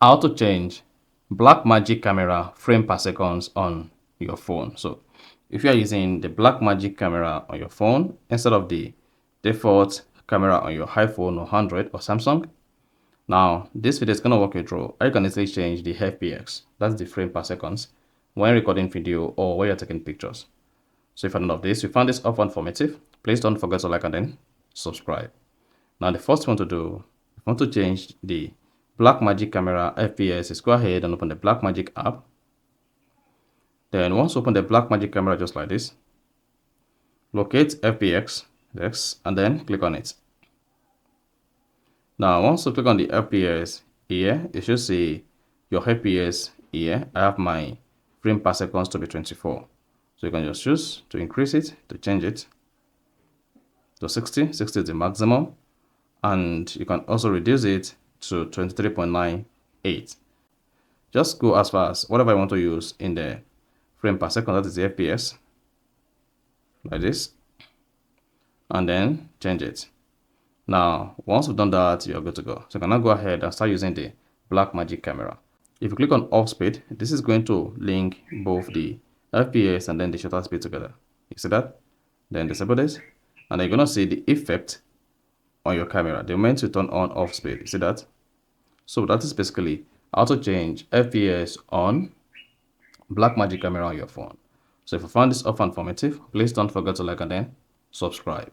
how to change Blackmagic camera frame per second on your phone. So if you are using the Blackmagic camera on your phone instead of the default camera on your iPhone or Android or Samsung, now this video is going to walk you through how you can easily change the FPS, that's the frame per second, when recording video or when you're taking pictures. So if you're none of this, you found this often informative, please don't forget to like and then subscribe. Now the first one to do, if you want to change the Blackmagic camera FPS, is go ahead and open the Blackmagic app. Then once you open the Blackmagic camera just like this, locate FPS, yes, and then click on it. Now once you click on the FPS here, you should see your FPS here. I have my frame per second to be 24. So you can just choose to increase it, to change it to 60. 60 is the maximum. And you can also reduce it to 23.98. Just go as far as whatever I want to use in the frame per second, that is the FPS, like this, and then change it. Now, once you've done that, you're good to go. So you can now go ahead and start using the Blackmagic camera. If you click on off speed, this is going to link both the FPS and then the shutter speed together. You see that? Then disable this, and then you're going to see the effect on your camera the moment you turn on off speed. You see that? So that is basically how to change FPS on Blackmagic camera on your phone. So if you found this often informative, please don't forget to like and then subscribe.